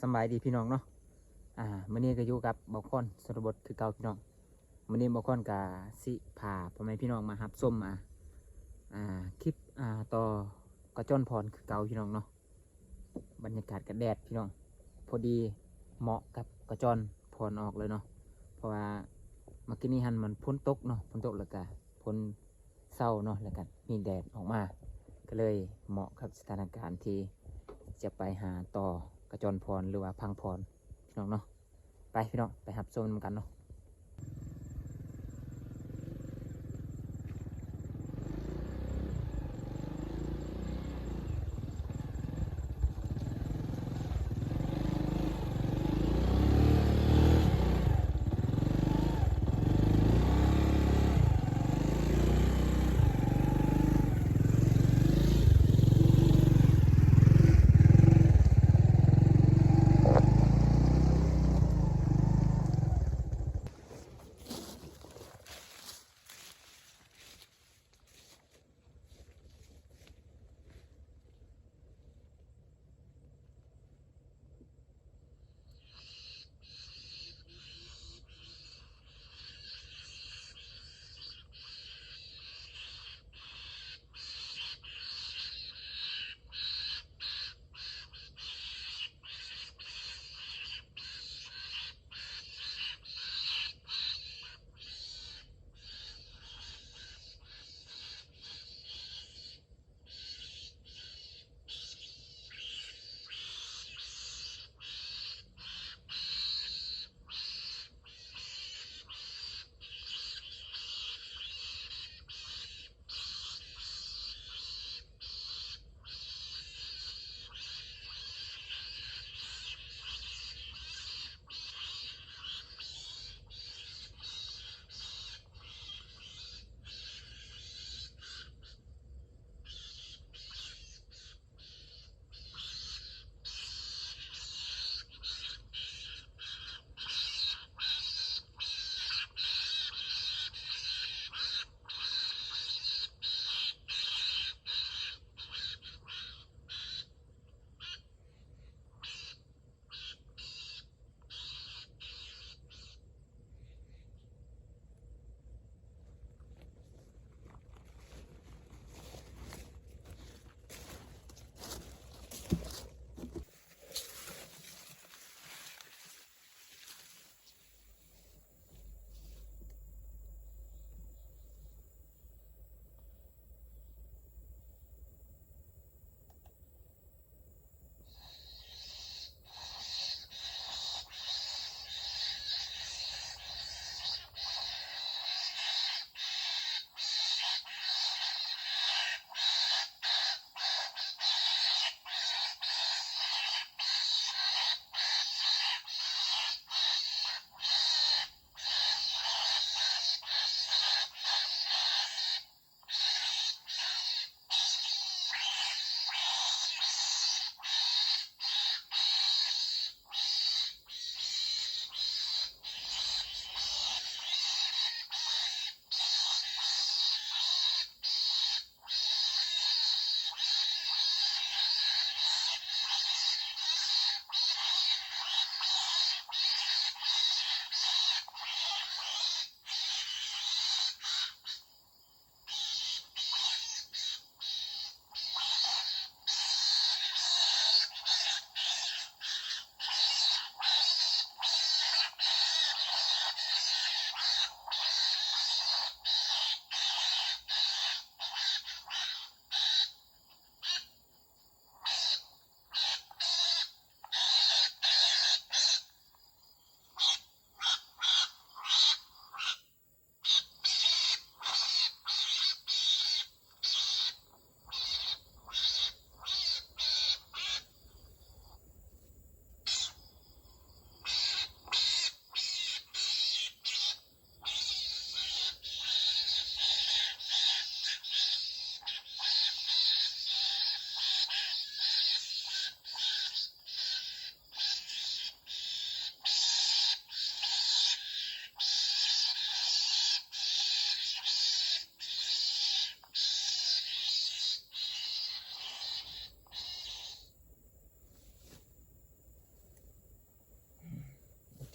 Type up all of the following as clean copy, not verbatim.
สำบายดีพี่น้องเนาะมื้อนี้ก็อยู่กับบ่าวคอนสรบทคือเก่าพี่น้องมื้อนี้บ่าวคอนก็สิพาพ่อแม่พี่น้องมารับชมคลิปต่อกระจ้อนพรคือเก่าพี่น้องเนาะบรรยากาศก็แดดพี่น้องพอดีเหมาะกับกระจ้อนพรออกเลยเนาะเพราะว่าเมื่อกี้นี้มันฝนตกเนาะฝนตกแล้วก็ฝนเศร้าเนาะแล้วก็มีแดดออกมาก็เลยเหมาะกับสถานการณ์ที่จะไปหาต่อกระจรพรหรือว่าพังพรพี่น้องเนาะไปพี่น้องไปรับชมกันเนาะ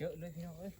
เจอเลยพี่น้องเอ้ย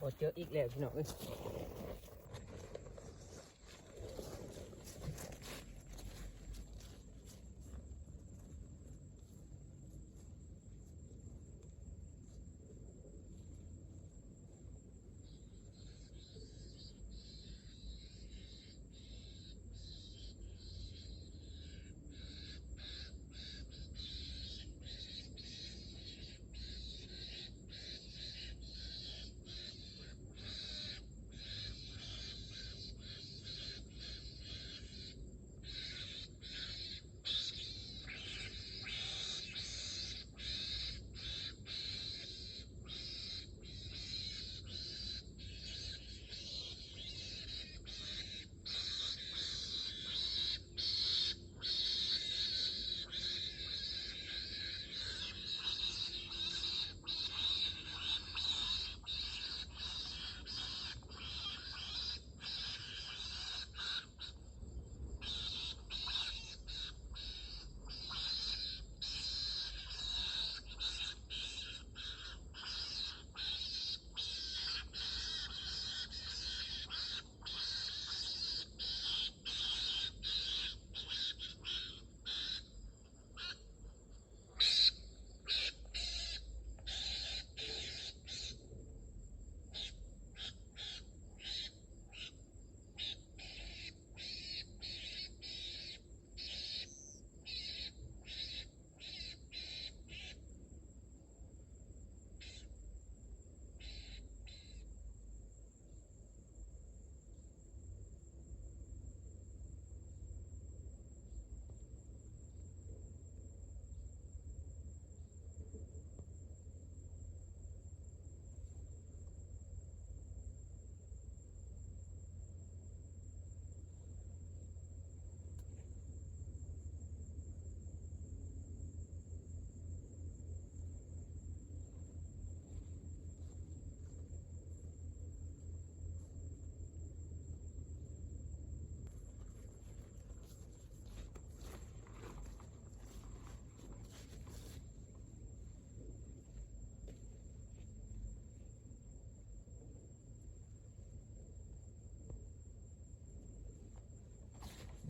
บ่เจออีกแล้วพี่น้องเอ้ย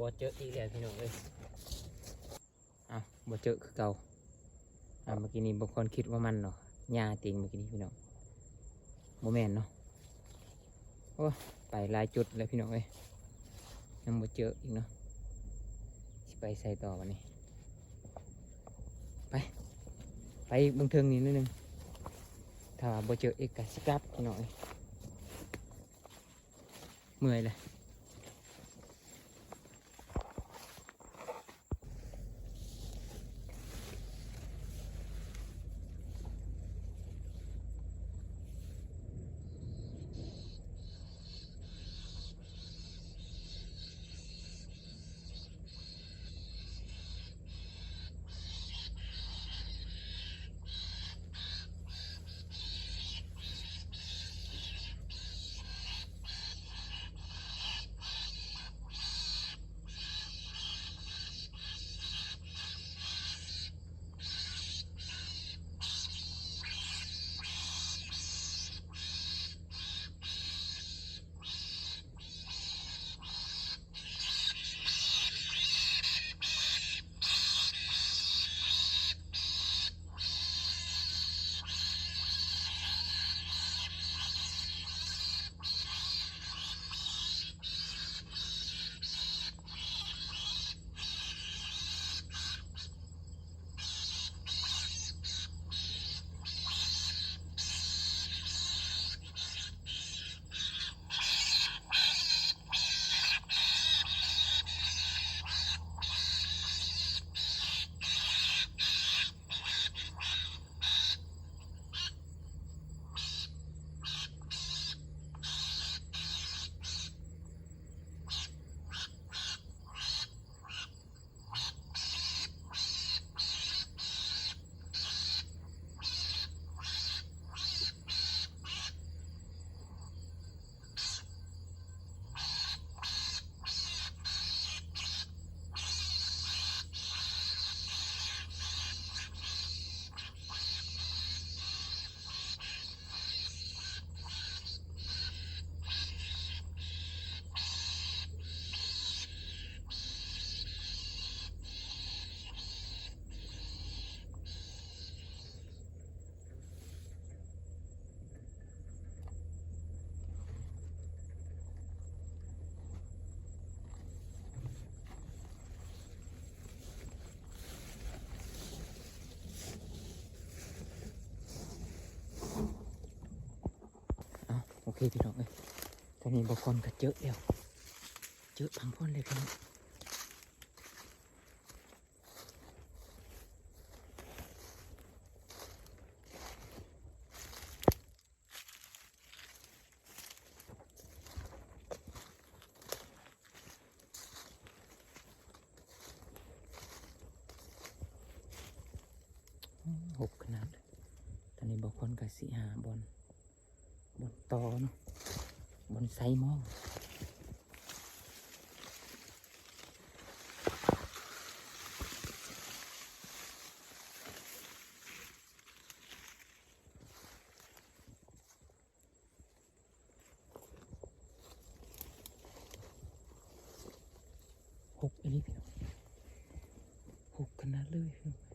บ่เจออีกแล้วพี่น้องเอ้ยบ่เจอคือเก่าเมื่อกี้นี้บางคนคิดว่ามันเนาะหญ้าติงเมื่อกี้นี้พี่น้องบ่แม่นเนาะโอ้ไปหลายจุดเลยพี่น้องเอ้ยยังบ่เจออีกเนาะสิไปใส่ต่อวันนี้ไปเบิ่งเทิงนี่นิดนึงถ้าบ่เจออีกก็สิกลับพี่น้องเอ้ยเมื่อยเลยโอเคพี่น้องเอ้ยตอนนี้บางคนก็เจอแล้วเจอพังพ้นเลยพี่น้องหกขนาดตอนนี้บางคนก็สิหาบนตอเนาะบนไซมองหกอันนี้พี่น้องหกขนาดเลยพี่น้อง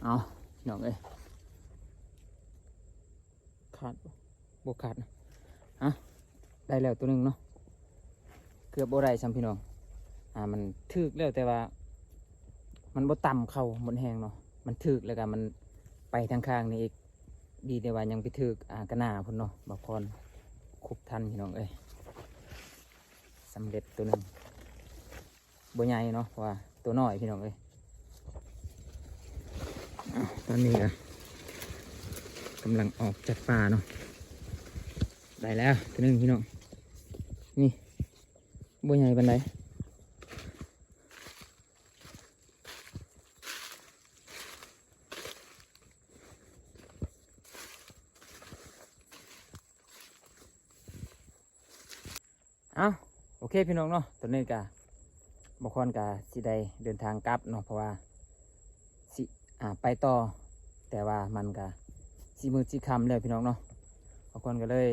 เอาพี่น้องเอ้ยขาดบวขาดนะอ่ะได้แล้วตัวหนึ่งเนาะเกือบบ่ได้ซ้ำพี่น้องมันถึกแล้วแต่ว่ามันบ่ต่ำเข่าบนแหงเนาะมันถึกแล้วก็มันไปทางข้างนี่อีกดีแต่ว่ายังไปถึกกระหน้าพุ่นเนาะบางคนคุบทันพี่น้องเอ้ยสำเร็จตัวหนึ่งบ่ใหญ่เนาะเพราะว่าตัวน้อยพี่น้องเอ้ยตอนนี้ก็กำลังออกจากป่าเนาะได้แล้วตัวหนึ่งพี่น้องนี่บ่ใหญ่ปานใดเอาโอเคพี่น้องเนาะตัวนี้ก็บางคนก็สิได้เดินทางกลับเนาะเพราะว่าสิไปต่อแต่ว่ามันก็สิมืดสิค่ำเลยพี่น้องเนาะบางคนก็เลย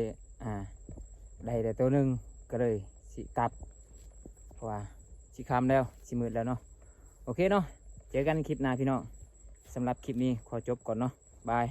ได้แต่ตัวหนึ่งก็เลยสิกลับเพราะว่าสิค่ำแล้วสิมืดแล้วเนาะโอเคเนาะเจอกันคลิปหน้าพี่น้องสำหรับคลิปนี้ขอจบก่อนเนาะบาย